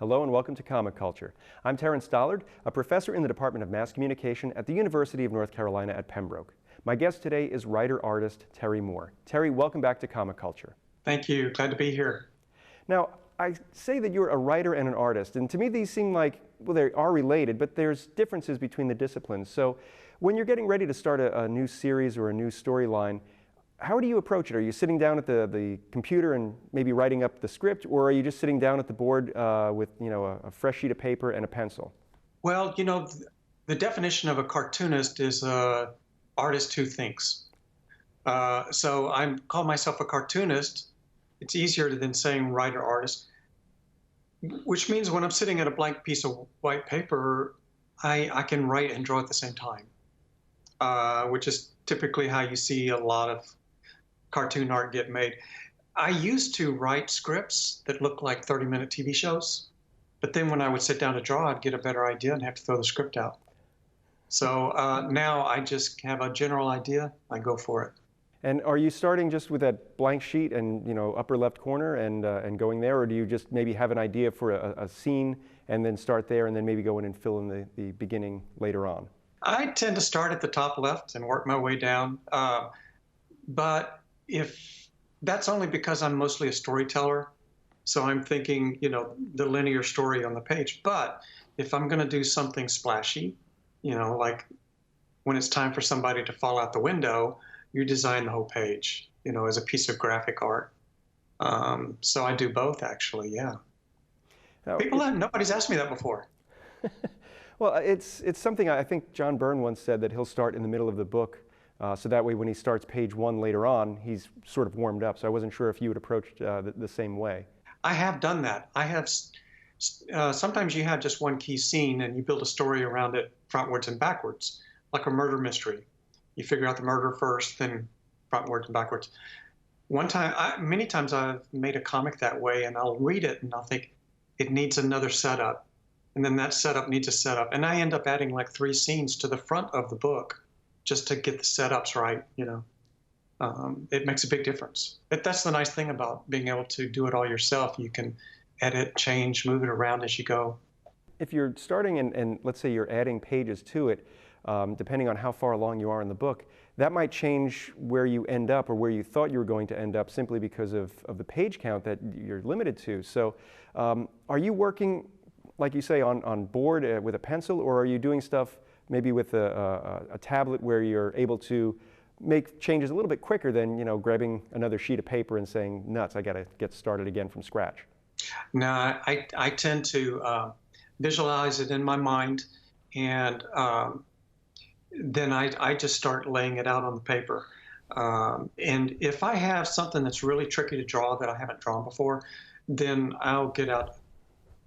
Hello and welcome to Comic Culture. I'm Terrence Dollard, a professor in the Department of Mass Communication at the University of North Carolina at Pembroke. My guest today is writer-artist Terry Moore. Terry, welcome back to Comic Culture. Thank you. Glad to be here. Now, I say that you're a writer and an artist, and to me these seem like, well, they are related, but there's differences between the disciplines. So when you're getting ready to start a new series or a new storyline, how do you approach it? Are you sitting down at the computer and maybe writing up the script, or are you just sitting down at the board with a fresh sheet of paper and a pencil? Well, the definition of a cartoonist is an artist who thinks. So I call myself a cartoonist. It's easier than saying writer-artist, which means when I'm sitting at a blank piece of white paper, I can write and draw at the same time, which is typically how you see a lot of cartoon art get made. I used to write scripts that looked like 30-minute TV shows, but then when I would sit down to draw, I'd get a better idea and have to throw the script out. So now I just have a general idea, I go for it. And are you starting just with that blank sheet and upper left corner and going there, or do you just maybe have an idea for a scene and then start there and then maybe go in and fill in the beginning later on? I tend to start at the top left and work my way down. But if that's only because I'm mostly a storyteller, so I'm thinking, the linear story on the page. But if I'm going to do something splashy, like when it's time for somebody to fall out the window, you design the whole page, as a piece of graphic art. So I do both, actually, yeah. Now, nobody's asked me that before. Well, it's something I think John Byrne once said, that he'll start in the middle of the book. So that way when he starts page one later on, he's sort of warmed up. So I wasn't sure if you had approached the same way. I have done that. I have. Sometimes you have just one key scene and you build a story around it frontwards and backwards, like a murder mystery. You figure out the murder first, then frontwards and backwards. Many times I've made a comic that way, and I'll read it and I'll think it needs another setup. And then that setup needs a setup. And I end up adding like 3 scenes to the front of the book just to get the setups right, It makes a big difference. That's the nice thing about being able to do it all yourself. You can edit, change, move it around as you go. If you're starting and let's say you're adding pages to it, depending on how far along you are in the book, that might change where you end up or where you thought you were going to end up simply because of the page count that you're limited to. So are you working, like you say, on board with a pencil, or are you doing stuff maybe with a tablet where you're able to make changes a little bit quicker than grabbing another sheet of paper and saying, nuts, I got to get started again from scratch? No, I tend to visualize it in my mind, and then I just start laying it out on the paper. And if I have something that's really tricky to draw that I haven't drawn before, then I'll get out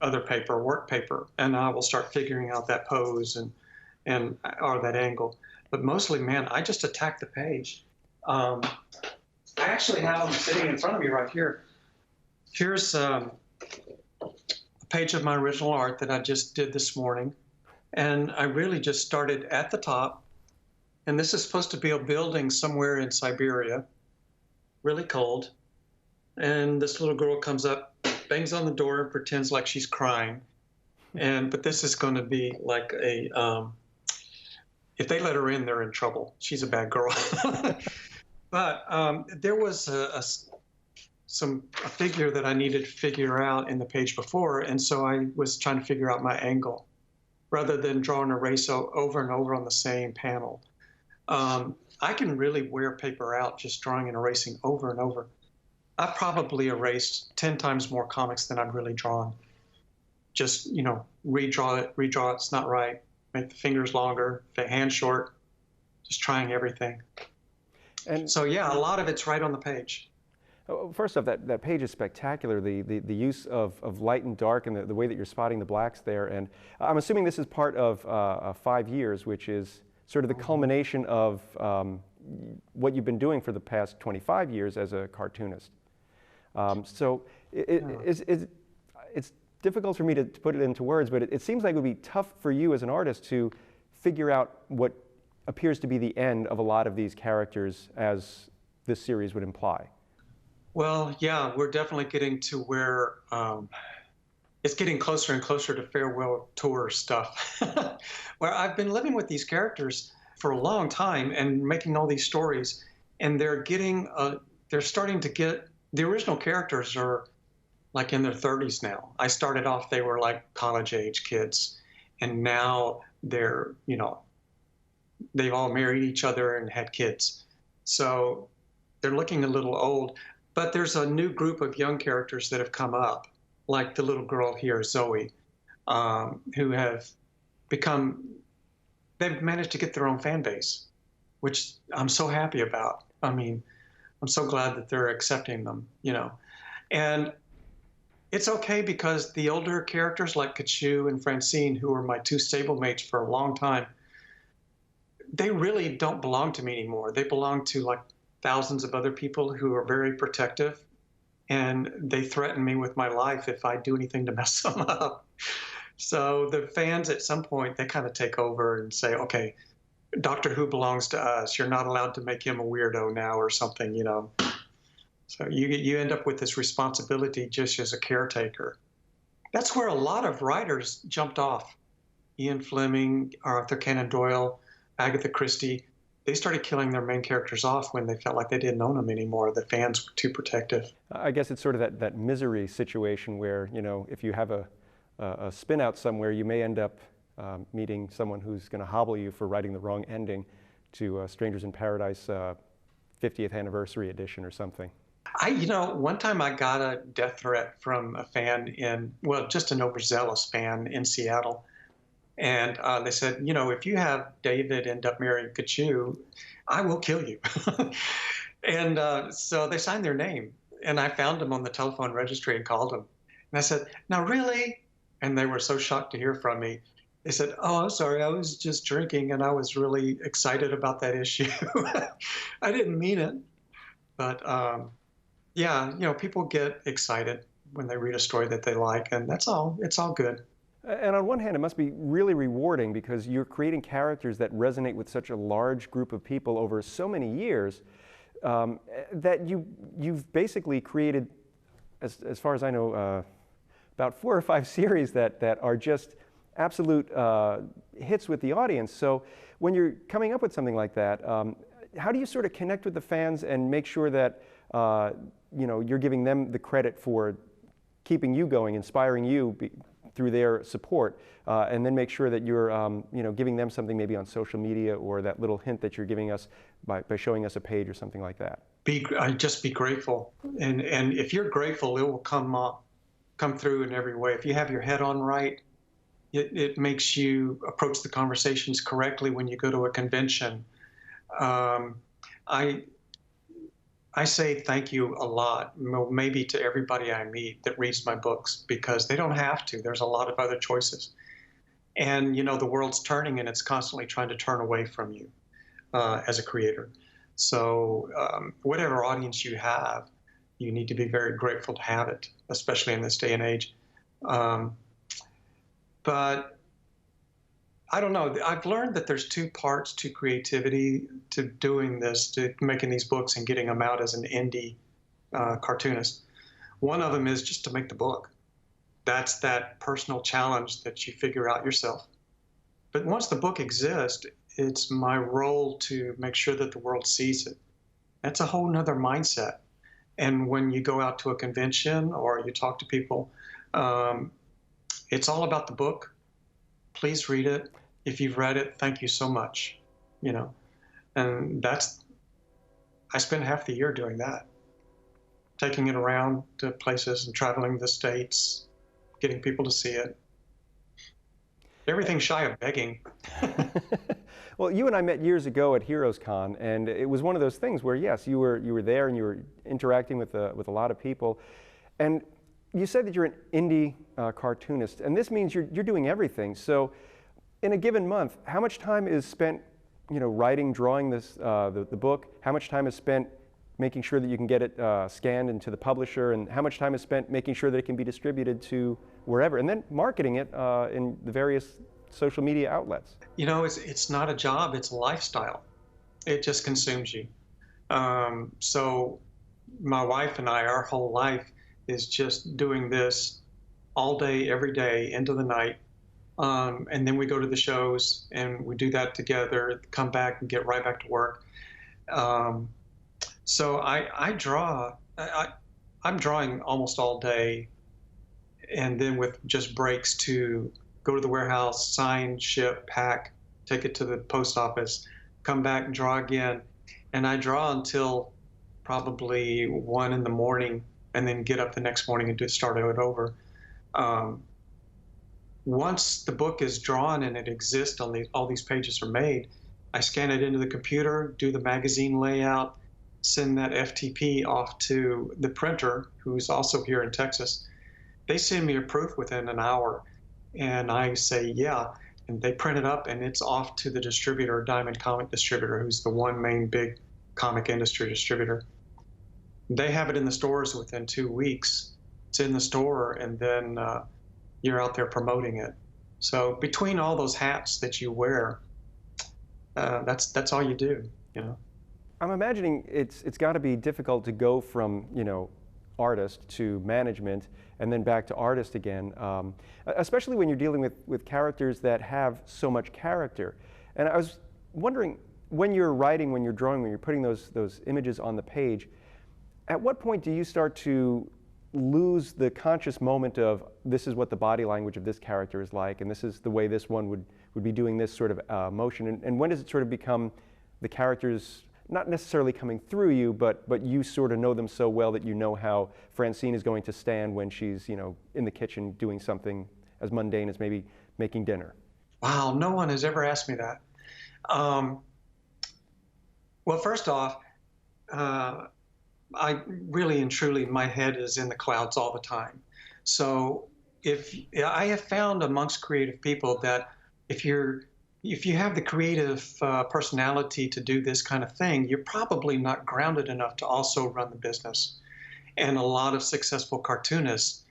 other paper, work paper, and I will start figuring out that pose or that angle. But mostly, man, I just attack the page. I actually have them sitting in front of me right here. Here's a page of my original art that I just did this morning. And I really just started at the top. And this is supposed to be a building somewhere in Siberia, really cold. And this little girl comes up, bangs on the door, and pretends like she's crying. But this is going to be like if they let her in, they're in trouble. She's a bad girl. But there was a figure that I needed to figure out in the page before, and so I was trying to figure out my angle rather than draw and erase over and over on the same panel. I can really wear paper out just drawing and erasing over and over. I've probably erased 10 times more comics than I've really drawn. Just, redraw it, it's not right. Make the fingers longer, the hand short, just trying everything. And so, yeah, a lot of it's right on the page. First off, that page is spectacular, the use of light and dark and the way that you're spotting the blacks there. And I'm assuming this is part of 5 years, which is sort of the culmination of what you've been doing for the past 25 years as a cartoonist. So it's difficult for me to put it into words, but it seems like it would be tough for you as an artist to figure out what appears to be the end of a lot of these characters, as this series would imply. Well, yeah, we're definitely getting to where it's getting closer and closer to farewell tour stuff, where I've been living with these characters for a long time and making all these stories, and they're starting to get the original characters are like in their 30s now. I started off, they were like college age kids, and now they've all married each other and had kids. So they're looking a little old, but there's a new group of young characters that have come up, like the little girl here, Zoe, who have become, they've managed to get their own fan base, which I'm so happy about. I mean, I'm so glad that they're accepting them. And it's okay because the older characters like Kachu and Francine, who were my two stablemates for a long time, they really don't belong to me anymore. They belong to like thousands of other people who are very protective, and they threaten me with my life if I do anything to mess them up. So the fans at some point, they kind of take over and say, okay, Doctor Who belongs to us. You're not allowed to make him a weirdo now or something. So you end up with this responsibility just as a caretaker. That's where a lot of writers jumped off. Ian Fleming, Arthur Conan Doyle, Agatha Christie, they started killing their main characters off when they felt like they didn't own them anymore. The fans were too protective. I guess it's sort of that misery situation where, if you have a spin out somewhere, you may end up meeting someone who's going to hobble you for writing the wrong ending to Strangers in Paradise 50th anniversary edition or something. One time I got a death threat from a fan just an overzealous fan in Seattle. And they said, if you have David end up marrying Kachu, I will kill you. And so they signed their name. And I found him on the telephone registry and called him. And I said, "Now, really?" And they were so shocked to hear from me. They said, "Oh, I'm sorry. I was just drinking and I was really excited about that issue." I didn't mean it. But yeah, people get excited when they read a story that they like. And that's all. It's all good. And on one hand, it must be really rewarding because you're creating characters that resonate with such a large group of people over so many years that you've basically created, as far as I know, about 4 or 5 series that are just absolute hits with the audience. So when you're coming up with something like that, how do you sort of connect with the fans and make sure that you're giving them the credit for keeping you going, inspiring you through their support, and then make sure that you're giving them something maybe on social media or that little hint that you're giving us by showing us a page or something like that? Just be grateful, and if you're grateful, it will come through in every way. If you have your head on right, it makes you approach the conversations correctly when you go to a convention. I say thank you a lot, maybe to everybody I meet that reads my books, because they don't have to. There's a lot of other choices. And, the world's turning and it's constantly trying to turn away from you as a creator. So whatever audience you have, you need to be very grateful to have it, especially in this day and age. But I don't know. I've learned that there's 2 parts to creativity, to doing this, to making these books and getting them out as an indie cartoonist. One of them is just to make the book. That's that personal challenge that you figure out yourself. But once the book exists, it's my role to make sure that the world sees it. That's a whole nother mindset. And when you go out to a convention or you talk to people, it's all about the book. Please read it. If you've read it, thank you so much. And I spend half the year doing that, taking it around to places and traveling the States, getting people to see it. Everything shy of begging. Well, you and I met years ago at Heroes Con, and it was one of those things where, yes, you were there and you were interacting with a lot of people. And you said that you're an indie cartoonist, and this means you're doing everything. So in a given month, how much time is spent writing, drawing the book? How much time is spent making sure that you can get it scanned into the publisher? And how much time is spent making sure that it can be distributed to wherever? And then marketing it in the various social media outlets? It's not a job, it's a lifestyle. It just consumes you. So my wife and I, our whole life is just doing this all day, every day, into the night. And then we go to the shows and we do that together, come back and get right back to work. Um, so I draw, I'm drawing almost all day, and then with just breaks to go to the warehouse, sign, ship, pack, take it to the post office, come back and draw again. And I draw until probably 1 in the morning, and then get up the next morning and start it over. Um, Once the book is drawn and it exists on all these pages are made, I scan it into the computer, do the magazine layout, send that FTP off to the printer, who's also here in Texas. They send me a proof within an hour, and I say, yeah, and they print it up and it's off to the distributor, Diamond Comic Distributor, who's the one main big comic industry distributor. They have it in the stores within 2 weeks. It's in the store, and then you're out there promoting it. So between all those hats that you wear, that's all you do, you know. I'm imagining it's got to be difficult to go from, artist to management and then back to artist again, especially when you're dealing with characters that have so much character. And I was wondering, when you're writing, when you're drawing, when you're putting those images on the page, at what point do you start to lose the conscious moment of, this is what the body language of this character is like, and this is the way this one would be doing this sort of motion, and when does it sort of become the characters not necessarily coming through you, but you sort of know them so well that you know how Francine is going to stand when she's, in the kitchen doing something as mundane as maybe making dinner? Wow, no one has ever asked me that. Um, well, first off, I really and truly, my head is in the clouds all the time. So if I have found amongst creative people that if you have the creative personality to do this kind of thing, you're probably not grounded enough to also run the business. And a lot of successful cartoonists,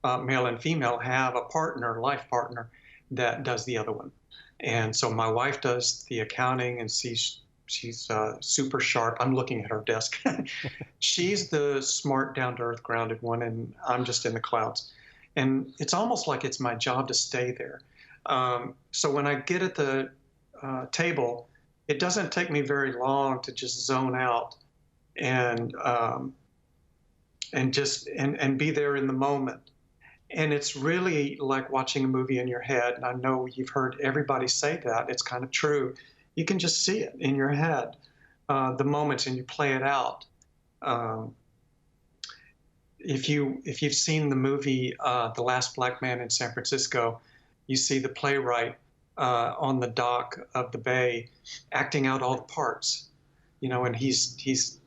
male and female, have a partner, life partner, that does the other one. And so my wife does the accounting, and she's super sharp. I'm looking at her desk. She's the smart, down-to-earth, grounded one, and I'm just in the clouds. And it's almost like it's my job to stay there. So when I get at the table, it doesn't take me very long to just zone out and be there in the moment. And it's really like watching a movie in your head. And I know you've heard everybody say that. It's kind of true. You can just see it in your head, the moments, and you play it out. If you've seen the movie The Last Black Man in San Francisco, you see the playwright on the dock of the bay acting out all the parts, and he's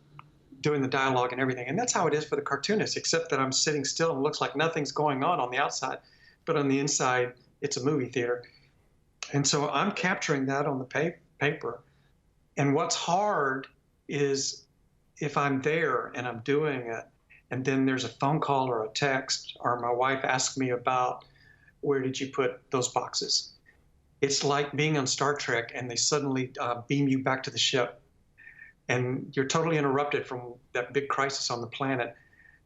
doing the dialogue and everything. And that's how it is for the cartoonist, except that I'm sitting still and it looks like nothing's going on the outside, but on the inside, it's a movie theater. And so I'm capturing that on the paper. And what's hard is if I'm there and I'm doing it, and then there's a phone call or a text, or my wife asks me about, where did you put those boxes? It's like being on Star Trek and they suddenly beam you back to the ship, and you're totally interrupted from that big crisis on the planet.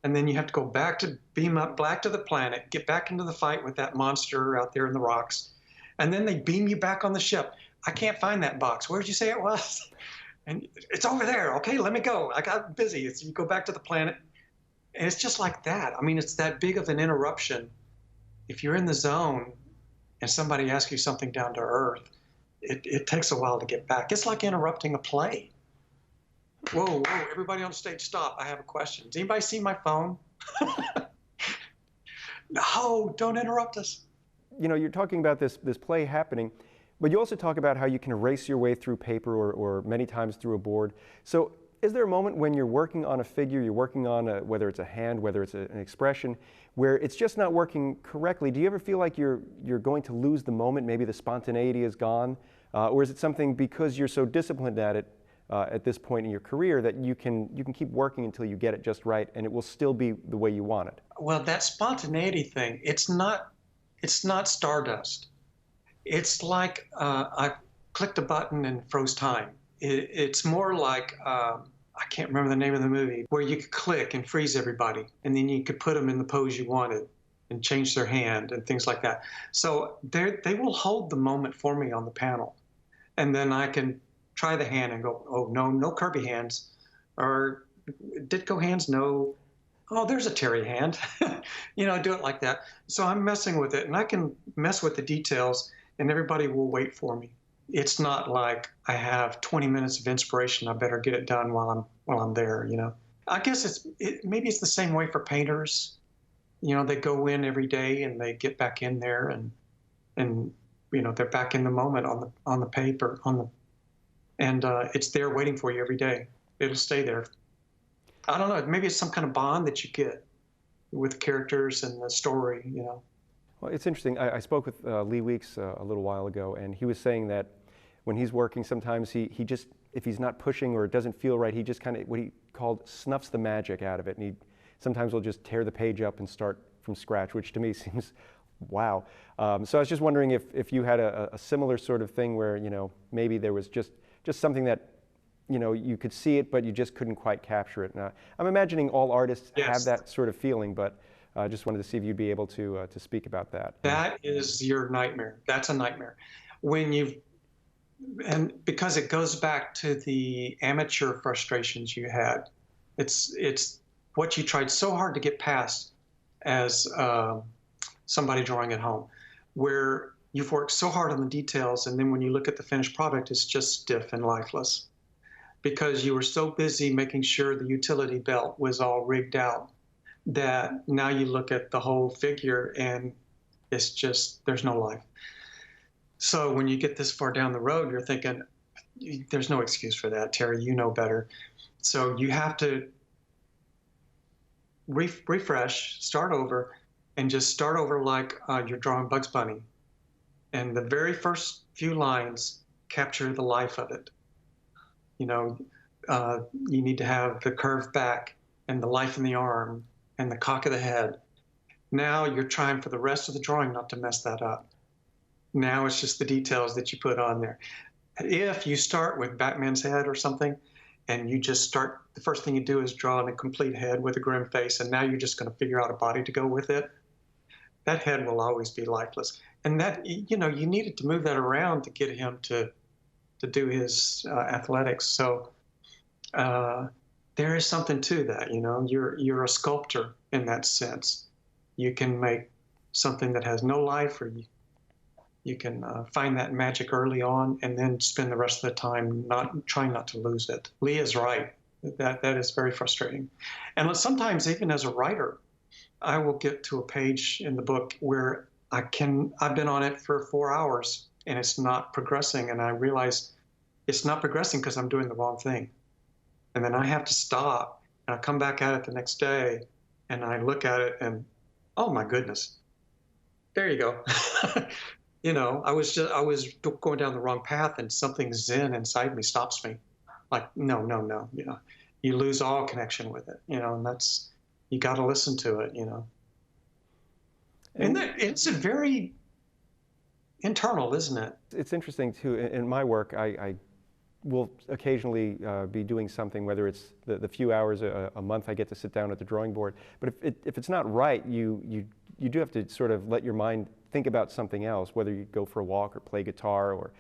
And then you have to go back to beam up back to the planet, get back into the fight with that monster out there in the rocks. And then they beam you back on the ship. I can't find that box. Where did you say it was? And it's over there. Okay, let me go. I got busy. So you go back to the planet. And it's just like that. I mean, it's that big of an interruption. If you're in the zone and somebody asks you something down to earth, it takes a while to get back. It's like interrupting a play. Whoa, everybody on stage, stop. I have a question. Does anybody see my phone? No, don't interrupt us. You're talking about this play happening, but you also talk about how you can erase your way through paper or many times through a board. So is there a moment when you're working on a figure, you're working on whether it's a hand, whether it's an expression, where it's just not working correctly? Do you ever feel like you're going to lose the moment? Maybe the spontaneity is gone? Or is it something, because you're so disciplined at it at this point in your career, that you can keep working until you get it just right and it will still be the way you want it? Well, that spontaneity thing, it's not stardust. It's like I clicked a button and froze time. It's more like, I can't remember the name of the movie, where you could click and freeze everybody, and then you could put them in the pose you wanted. and change their hand and things like that. So they will hold the moment for me on the panel, and then I can try the hand and go, oh no, no Kirby hands, or Ditko hands, no. Oh, there's a Terry hand. Do it like that. So I'm messing with it, and I can mess with the details, and everybody will wait for me. It's not like I have 20 minutes of inspiration. I better get it done while I'm there. I guess maybe it's the same way for painters. They go in every day and they get back in there, and they're back in the moment on the paper and it's there waiting for you every day. It'll stay there. I don't know. Maybe it's some kind of bond that you get with characters and the story. Well, it's interesting. I spoke with Lee Weeks a little while ago, and he was saying that when he's working, sometimes he just, if he's not pushing or it doesn't feel right, he just kind of, what he called, snuffs the magic out of it. And he sometimes will just tear the page up and start from scratch, which to me seems, wow. So I was just wondering if you had a similar sort of thing where, maybe there was just something that, you could see it, but you just couldn't quite capture it. Now, I'm imagining all artists Yes. have that sort of feeling, but I just wanted to see if you'd be able to speak about that. That is your nightmare. That's a nightmare. And because it goes back to the amateur frustrations you had. It's what you tried so hard to get past as somebody drawing at home, where you've worked so hard on the details, and then when you look at the finished product, it's just stiff and lifeless because you were so busy making sure the utility belt was all rigged out that now you look at the whole figure and it's just, there's no life. So when you get this far down the road, you're thinking, there's no excuse for that, Terry, you know better. So you have to refresh, start over, and just start over like you're drawing Bugs Bunny. And the very first few lines capture the life of it. You need to have the curved back and the life in the arm and the cock of the head. Now you're trying for the rest of the drawing not to mess that up. Now it's just the details that you put on there. If you start with Batman's head or something, and you just start, the first thing you do is draw a complete head with a grim face, and now you're just going to figure out a body to go with it, that head will always be lifeless. And that, you needed to move that around to get him to do his athletics. So there is something to that, you're a sculptor in that sense. You can make something that has no life, or you can find that magic early on and then spend the rest of the time trying not to lose it. Lee is right. That is very frustrating. And sometimes even as a writer, I will get to a page in the book where I've been on it for 4 hours and it's not progressing, and I realize it's not progressing because I'm doing the wrong thing. And then I have to stop, and I come back at it the next day and I look at it and, oh my goodness, there you go. I was going down the wrong path, and something zen inside me stops me. Like, no. You lose all connection with it. And that's, you got to listen to it. And it's a very internal, isn't it? It's interesting too. In my work, I will occasionally be doing something, whether it's the few hours a month I get to sit down at the drawing board. But if it's not right, you do have to sort of let your mind think about something else, whether you go for a walk or play guitar or,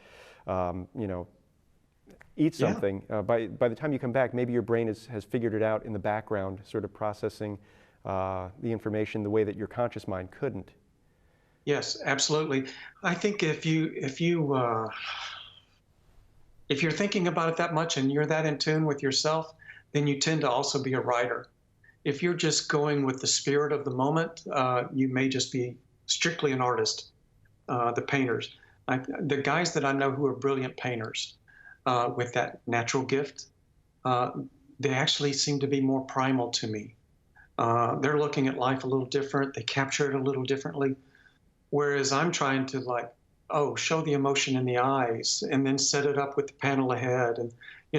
eat something. Yeah. By the time you come back, maybe your brain has figured it out in the background, sort of processing the information the way that your conscious mind couldn't. Yes, absolutely. I think if you're thinking about it that much and you're that in tune with yourself, then you tend to also be a writer. If you're just going with the spirit of the moment, you may just be strictly an artist. The painters, the guys that I know who are brilliant painters with that natural gift, they actually seem to be more primal to me. They're looking at life a little different. They capture it a little differently. Whereas I'm trying to show the emotion in the eyes and then set it up with the panel ahead. And,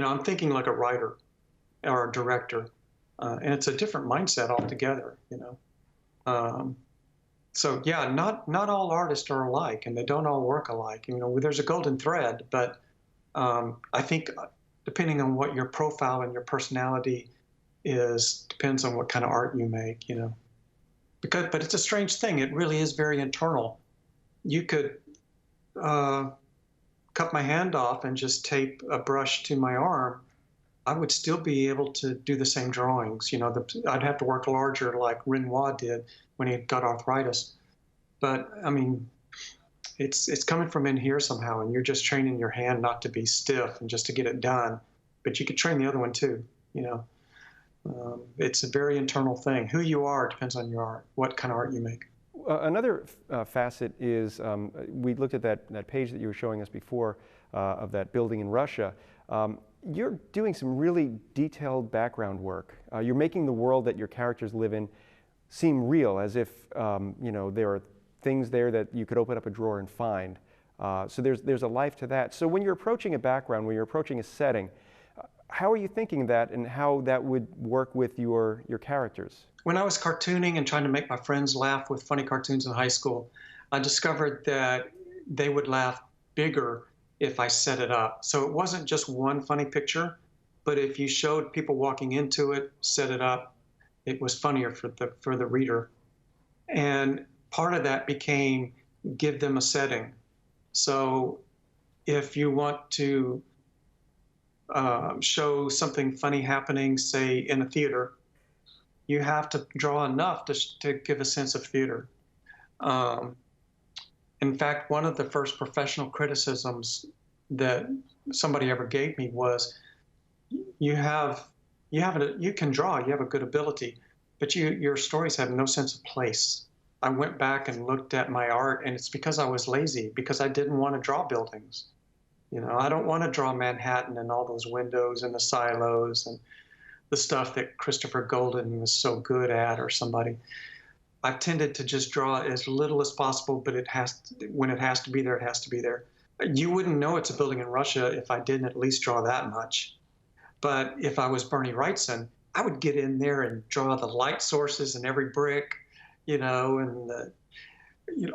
I'm thinking like a writer or a director. And it's a different mindset altogether, So yeah, not all artists are alike, and they don't all work alike. There's a golden thread, but I think depending on what your profile and your personality is, depends on what kind of art you make, but it's a strange thing. It really is very internal. You could uh, cut my hand off and just tape a brush to my arm. I would still be able to do the same drawings. You know, I'd have to work larger like Renoir did when he got arthritis. But I mean, it's coming from in here somehow, and you're just training your hand not to be stiff and just to get it done. But you could train the other one too. You know, it's a very internal thing. Who you are depends on your art, what kind of art you make. Another facet is, we looked at that page that you were showing us before of that building in Russia. You're doing some really detailed background work. You're making the world that your characters live in seem real, as if you know, there are things there that you could open up a drawer and find. So there's a life to that. So when you're approaching a background, when you're approaching a setting, how are you thinking of that, and how that would work with your characters? When I was cartooning and trying to make my friends laugh with funny cartoons in high school, I discovered that they would laugh bigger if I set it up. So it wasn't just one funny picture, but if you showed people walking into it, set it up, it was funnier for the reader. And part of that became give them a setting. So if you want to show something funny happening, say in a theater, you have to draw enough to give a sense of theater. Um, in fact, one of the first professional criticisms that somebody ever gave me was, you can draw, you have a good ability, but your stories have no sense of place. I went back and looked at my art, and it's because I was lazy, because I didn't want to draw buildings. You know, I don't want to draw Manhattan and all those windows and the silos and the stuff that Christopher Golden was so good at, or somebody. I've tended to just draw as little as possible, but when it has to be there, it has to be there. You wouldn't know it's a building in Russia if I didn't at least draw that much. But if I was Bernie Wrightson, I would get in there and draw the light sources in every brick, you know, and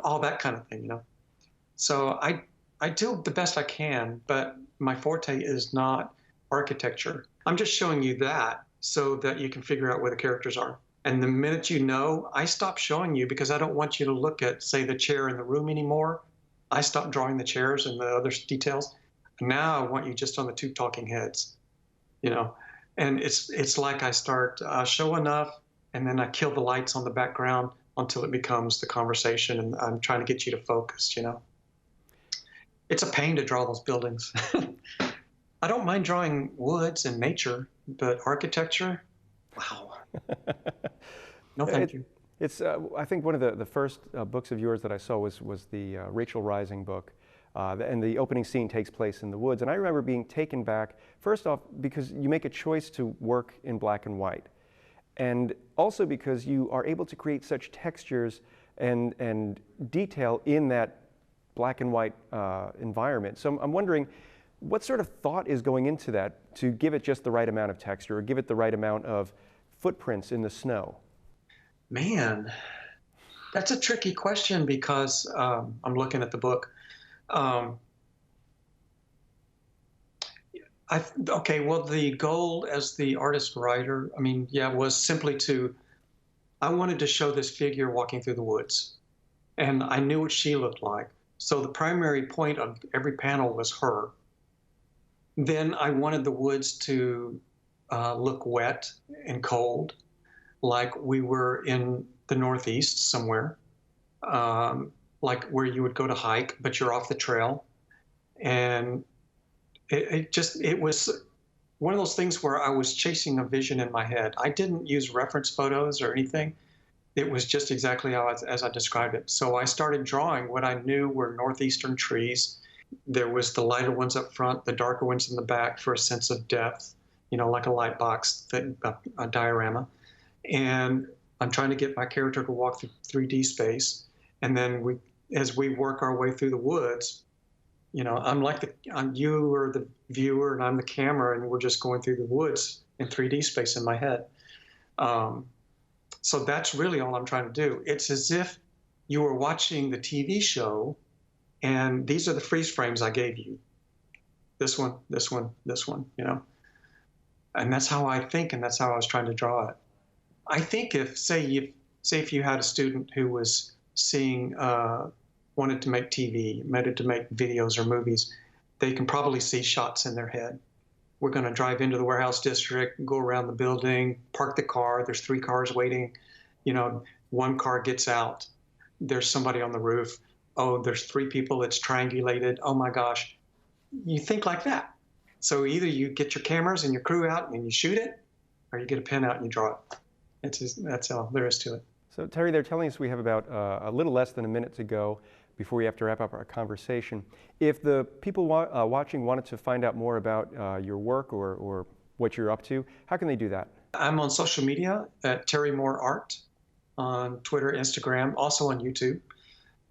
all that kind of thing, you know. So I do the best I can, but my forte is not architecture. I'm just showing you that so that you can figure out where the characters are. And the minute you know, I stop showing you because I don't want you to look at, say, the chair in the room anymore. I stopped drawing the chairs and the other details. Now I want you just on the two talking heads, you know. And it's like I start show enough, and then I kill the lights on the background until it becomes the conversation, and I'm trying to get you to focus, you know. It's a pain to draw those buildings. I don't mind drawing woods and nature, but architecture, wow. No, thank you. It's I think one of the first books of yours that I saw was the Rachel Rising book, and the opening scene takes place in the woods. And I remember being taken back, first off, because you make a choice to work in black and white, and also because you are able to create such textures and detail in that black and white environment. So I'm wondering, what sort of thought is going into that to give it just the right amount of texture, or give it the right amount of footprints in the snow? Man, that's a tricky question because I'm looking at the book. Okay, well, the goal as the artist writer, I mean, yeah, was simply I wanted to show this figure walking through the woods, and I knew what she looked like. So the primary point of every panel was her. Then I wanted the woods to look wet and cold, like we were in the Northeast somewhere, like where you would go to hike, but you're off the trail. And it was one of those things where I was chasing a vision in my head. I didn't use reference photos or anything. It was just exactly as I described it. So I started drawing what I knew were northeastern trees. There was the lighter ones up front, the darker ones in the back for a sense of depth, you know, like a light box, a diorama. And I'm trying to get my character to walk through 3D space. And then as we work our way through the woods, you know, you are the viewer and I'm the camera, and we're just going through the woods in 3D space in my head. So that's really all I'm trying to do. It's as if you were watching the TV show, and these are the freeze frames I gave you. This one, this one, this one, you know. And that's how I think, and that's how I was trying to draw it. I think if, say, say if you had a student who was wanted to make TV, wanted to make videos or movies, they can probably see shots in their head. We're going to drive into the warehouse district, go around the building, park the car. There's 3 cars waiting. One car gets out. There's somebody on the roof. Oh, there's 3 people. It's triangulated. Oh my gosh. You think like that. So either you get your cameras and your crew out and you shoot it, or you get a pen out and you draw it. That's all there is to it. So Terry, they're telling us we have about a little less than a minute to go before we have to wrap up our conversation. If the people watching wanted to find out more about your work or what you're up to, how can they do that? I'm on social media at Terry Moore Art on Twitter, Instagram, also on YouTube.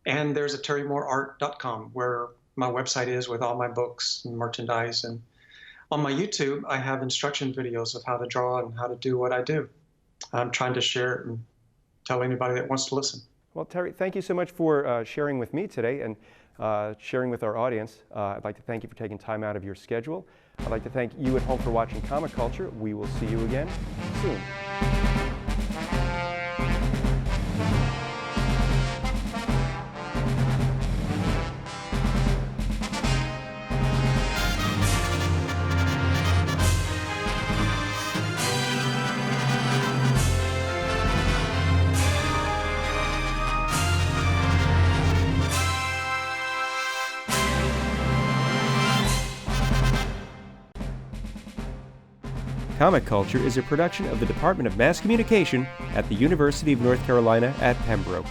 And there's a terrymooreart.com where my website is with all my books and merchandise. And on my YouTube, I have instruction videos of how to draw and how to do what I do. I'm trying to share it and tell anybody that wants to listen. Well, Terry, thank you so much for sharing with me today and sharing with our audience. I'd like to thank you for taking time out of your schedule. I'd like to thank you at home for watching Comic Culture. We will see you again soon. Comic Culture is a production of the Department of Mass Communication at the University of North Carolina at Pembroke.